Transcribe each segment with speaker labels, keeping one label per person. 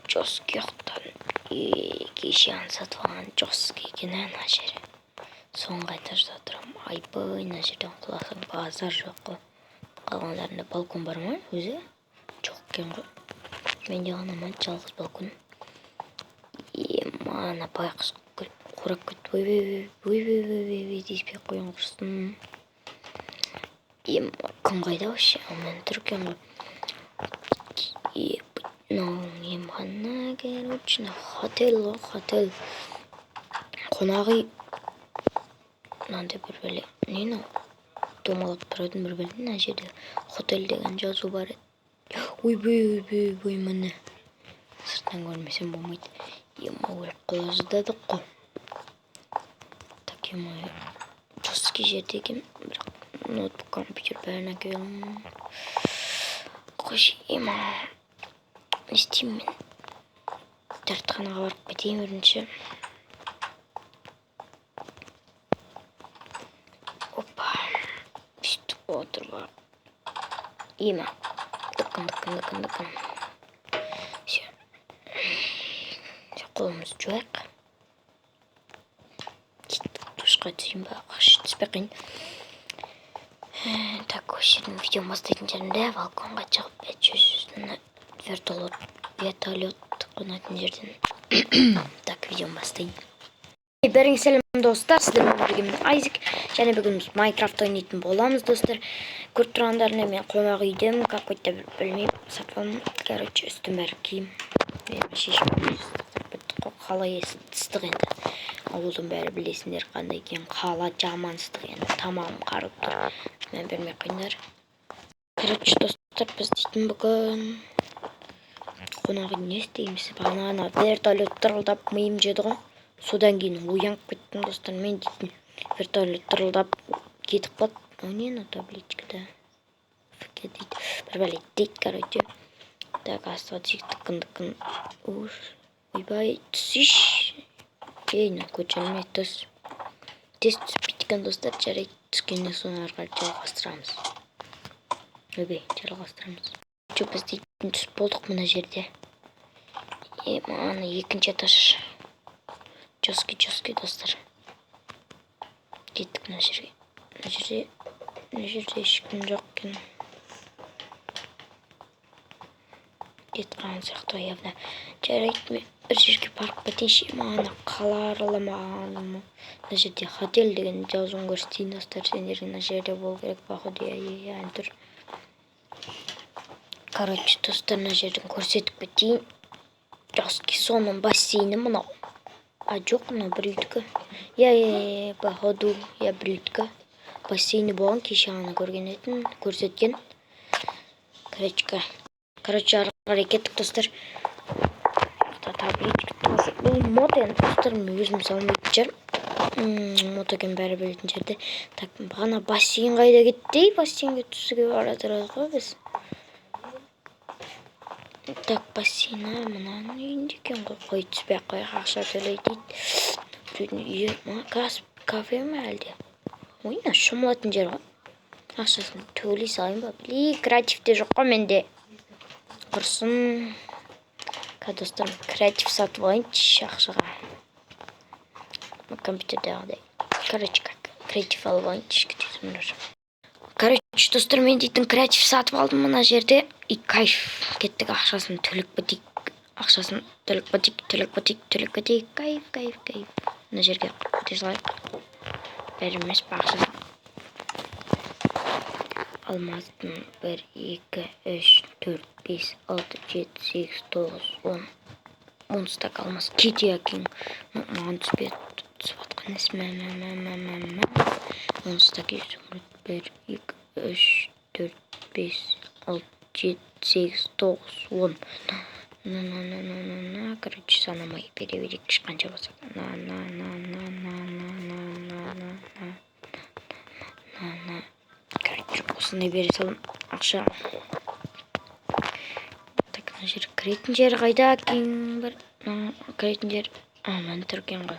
Speaker 1: Жосқияқтан кеше аңсатып алған жосқы екен ана жері. Соны қайта жатырам. Айбай, ана жерден құласаң базар жоқ қой. Қалғандарында балкон бар ма өзі? Жоқ екен ғой. Менде ғана ма жалғыз балкон. Ана байқұс қурап кетті. Ой, деспей қойын құрсын. Күн қайда вообще? Мен тұр екен ғой. Емхана, короче, хотел. Қонақ үй. Мынандай бір бәле. Не мынау? Домалап тұратын бір бәле. Мына жерде хотел деген жазу бар еді. Ой, міне. Сырттан көрмесем болмайды. Өліп қала жаздадық қой. Так, жосқы жерде екен. Бірақ ноутбук, компьютер бәрін әкелдім. Қойшы, не істеймін мен? Дәртханаға барып кетейін бірінші. Опа. Бүйтіп отыр бар. Дықын. Все, қолымызды жуайық. Душқа түсейін ба? Түспей қиын. Так, осы жердің видео бастайтын жерінде балконға шығып вертолет қонатын жерден. Так, видео бастайын. Бәріңіз сәлем достар, сіздермен біргемін Айзек. Және бүгін Майнкрафт ойнайтын боламыз, достар. Көріп тұрғандарына мен қонақ үйдем, какой-то білмеймін, сапам. Короче, үстім бәрі киім. Мен шешім қалай ыстық енді. Ауылдың бәрі білесіңдер қандай екен. Қала жаман ыстық енді. Тамағым қарып тұр. Мен бермей қойыңдар. Короче, достар, біз дейтін бүгін қонақ үйде не істейміз? Ана вертолет тырылдап миым жеді ғой. Содан кейін оянып кеттім, достар. Мен дейтін вертолет тырылдап кетіп қалды. Не на табличкада? Фк дейді. Бір бәле дейді, короче. Так, остаток дықын. Ойбай, түсіш. Көтерілмей түс. Тез түспейді екен, достар. Жарайды, түскеннен соң ары қарай жалғастырамыз. Жалғастырамыз. Біз дейтін түс болдық мына жерде. Ана екінші этаж. Жосқы, достар. Кеттік мына жерге. Мына жерде ешкім жоқ екен. Кетқан сияқты явно. Жарайды, мен бір жерге барып кетейінші. Ана қала араламағаным. Мына жерде хотел деген жазуын көрсетейін, достар. Сендер мына жерде болу керек, походу, тұр. Короче, достар, мына жерден көрсетіп кетейін. Жосқы соның бассейні мынау. Жоқ, мынау бір үйдікі. Походу, бір үйдікі. Бассейні болған, кеше ғана көрген етін, көрсеткен. Короче, ары қарай кеттік, достар. Табличка тоже. Бұл мото енді, достар, мен өзім салмайтын жер. Мотоген бәрі білетін жерде. Так, бағана бассейн қайда кетті? Бассейнге түсуге баратырыз ғой біз. Так, бассейна мұнаның үйінде екен ғой. Қой түспей қойға ақша төлей дейді. Кафе ме әлде? Ойна шомылатын жер ғой. Ақшасын төлей салайын ба? Креативте жоқ қой менде. Құрсын. Достар, креатив сатып алайыншы ақшаға. Компьютерде ағдай. Короче, креатив алып алайыншы. Короче, достар, мен дейтін креатив сатып алдым мына жерде. И кайф. Кеттік ақшасын төлік бітейік. Кайф. Мына жерге өте салайық. Бәрі емес па ақшасын. Алмастың 1, 2, 3, 4, 5, 6, 7, 8, 9, 10. 10 стак алмас. Кете әкең. Маған түсіп атқан есім. 10 стак есім. 1, 2, 3, 4, 5, 6, 7, 8, 9, 10. Короче, санамай переведік қанша болса. Короче, осындай бере салым ақша. Так, мына жер кіретін жер қайда екен бар? Кіретін жер. Мен тұрген ғой.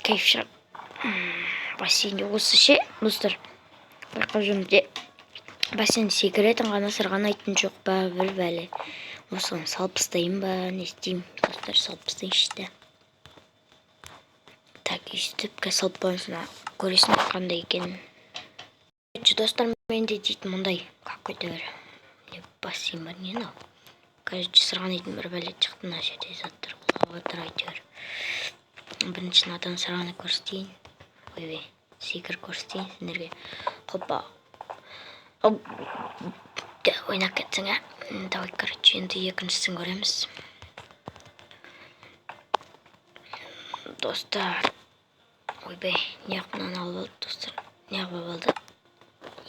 Speaker 1: Кайф шап. Бассейнде осы ше, достар. байқап жүрмін де бассейн секіретін ғана сырғанайтын жоқ па бір бәле. Осыған салып тастайын ба, не істеймін? Достар, салып тастайыншы да. Так, өйстіп салып қойсын, көресің қандай екенін. Достар, менде дейтін мұндай какой-то бір бассейн бар, не мынау? Кажется, сырғанайтын бір бәле шықты мына жерде заттар отыр әйтеуір. Бірінші надан сырғаны көрсетейін. Ойбай, секір көрсетейін сендерге. Хоппа. Ойнап кетсің, ә? Давай, короче, енді екіншісін көреміз. Достар, ойбай, неғып мынаны алып алды, достар. Неғып алды?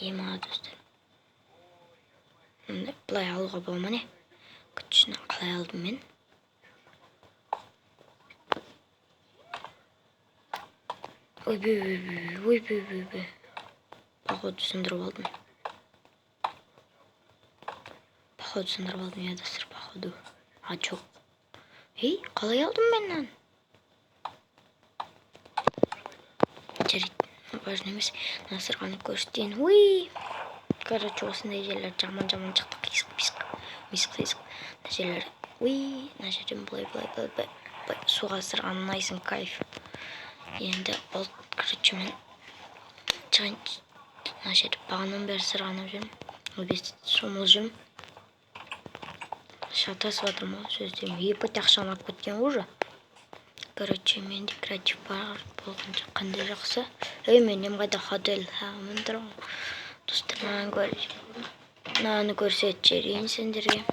Speaker 1: Ема, достар. Бұлай алуға болма, не? Күтшіні қалай алдым мен? Ойбай. Походу сындырып алдым. Я, достар, походу. А, жоқ. Ей, қалай алдым мен нан? Жарайды, важно емес. Мына сырғаны көрсетейін. Уй! Короче, осындай жерлер жаман шықты. Қисық. Мына жерлер. Уй! Мына жерден былай. Суға сырғаны найсын кайф. Енді ол, короче, мен шығайын. Мына жерде бағаннан бері сырғанып жүрмін. Өбес шомыл жүрмін. Шатасып жатырмын ғой сөздерім. Епет ақшаны алып кеткен уже. Короче, менде креатив бар болған қандай жақсы. Мен немқайда ходель мен тұрмын. Достар, мынаны көрсетіп жіберейін сендерге.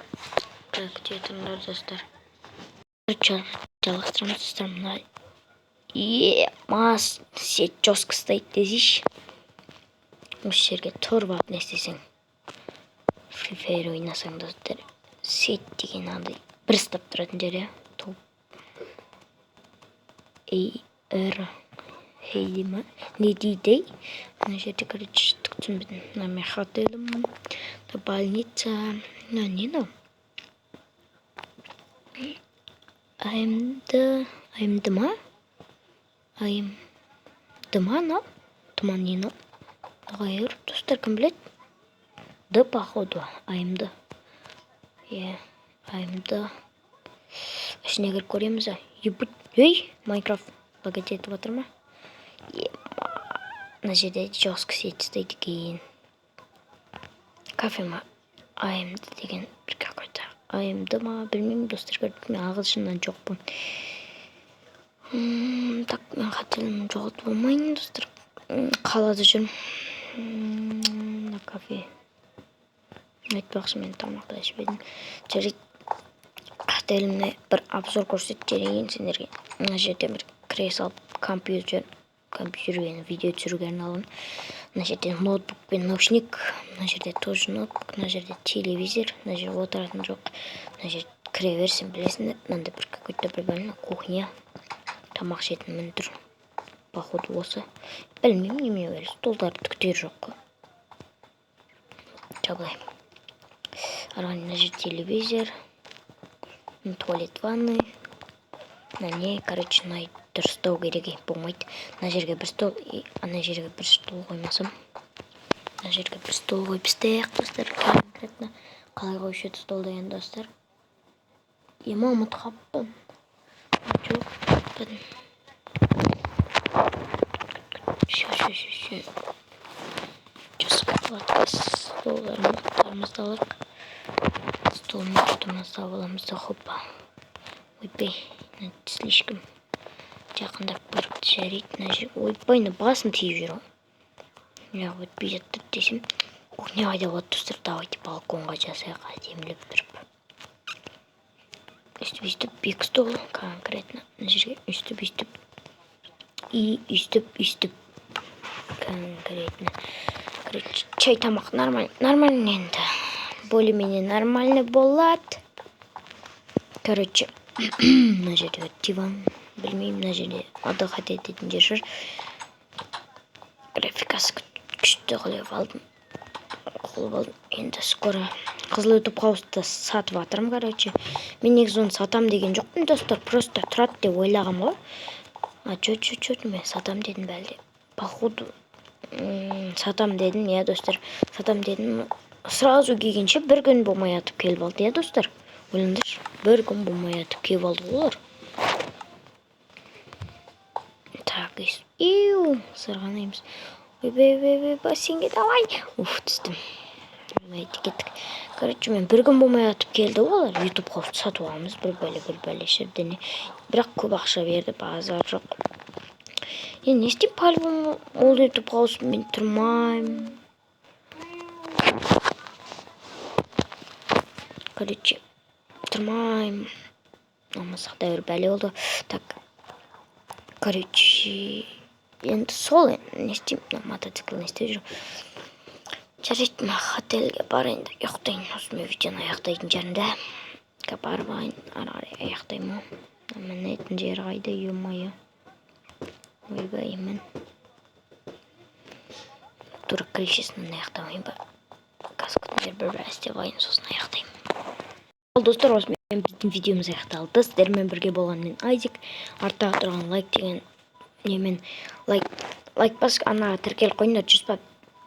Speaker 1: Күте тұрыңдар, достар. Жалғастырамыз, достар. Мына мас сет жостық стейт дезиш. Осы жерге тұрып алып не істесең. Free Fire ойнасаң, достар. Сет деген андай бір ұстап тұратын жер, топ. Хейді ма? Не дейді? Мына жерде, короче, түсінбедім. Мына мен хотелім, больница. Не мынау? АМД ма? АМД ма, мынау? Тұман не мынау? Ғайыр, достар, кім біледі? Д, походу, АМД. АМД. Ішіне кіріп көреміз, Ей, Майнкрафт багет етіп отыр ма? Мына жерде жостық сет істейді кейін. Кафе ма? АМД деген бір какой-то. АМД ма? Білмеймін, достар, көрдік. Мен ағылшыннан жоқпын. Так, мен қателім жоғылтып болмайын, достар. Қалада жүрмін. Мына кафе. Айтпақшы, мен тамақта ішпедім. Жарайды, қателімне бір обзор көрсетіп жіберейін сендерге. Мына жерде бір кіре салып компьютермен видео түсіруге арналған. Мына жерде ноутбук пен наушник. Мына жерде тоже ноутбук. Мына жерде телевизор. Мына жерде отыратын жоқ. Мына жерде кіре берсін, білесіңдер. Мынандай бір какой-то бір бөлме кухня. Тамақ жейтін мін тұр. Походу осы. Білмеймін, неме бәрі. Столдарды күтер жоқ. Жабылай. Мына жерде телевизор. Туалет, ванны. Не, короче, дұрыстау керек болмайды. Мына жерге бір стол, ана жерге бір стол қоймасам. Мына жерге бір стол қойып, достар, конкретно. Қалай қойшы еді столды енді, достар? Ема ұмыт қаппын. Жоқ, қаппын. Столдарымызды алып. Столымызды аламызды хоппа. Ойбай, слишком жақындап көріп жарайды. Ойбай, басым тиіп жүр. Өтпей жатыр десем. Не қайда болады, достар, давайте балконға жасайық әдемілеп тұрып. Үстіп, екі стол, конкретно. Мына жерге үстіп. И үстіп. Конкретно. Короче, чай тамақ нормально енді. Более-менее нормально болады. Короче, мына жерде диван. Білмеймін, мына жерде отдыхать ететін жер жүр. Графикасы күшті қылып алдым. Енді скоро қызыл ютуб қауысты сатып атырым, короче. Мен негізі оны сатам деген жоқпын, достар. Просто тұрады деп ойлағам ғой. Чөт, мен сатам дедім бәлде. Походу, сатам дедім, иә достар. Сатам дедім. Сразу келгенше бір күн болмай атып келіп алды, иә достар. Ойлаңдаршы, бір күн болмай атып келіп алды олар. Так, сырғанаймыз. Ойбай, бассейнге давай. Түстім. Кеттік. Короче, мен бір күн болмай атып келді олар. Ютубқа сатып аламыз бір бәле шердене. Бірақ көп ақша берді, базар жоқ. Не істеймін, по-любому ол ютубқа ауысып мен тұрмаймын. Короче, тұрмаймын. Намазақта бір бәле болды. Так. Короче, енді сол не істеймін, мотоцикл не істеп жүрмін. Жарайды, отельге барайын да ұйықтайын. Осымен видеоны аяқтайтын жарымда. Барып алайын, ары-қарай аяқтаймын. Мінетін жері қайда, ё-моё. Ойбай, мен тура крышесінен аяқтамайын ба. Каскөтіндер бір істеп алайын, сосын аяқтаймын. Ал достар, осымен біздің видеомыз аяқталды. Сіздермен бірге болған мен Айзек. Арттағы тұрған лайк деген немен лайк бас ана тіркеліп қойыңдар.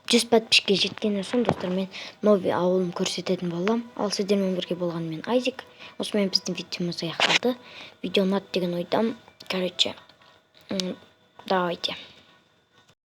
Speaker 1: 100 подписчикке жеткеннен соң достар, мен новый ауылым көрсететін болам. Ал сіздермен бірге болған мен Айзек. Осымен біздің видеомыз аяқталды. Видео ұнады деген ойдам. Короче, давайте.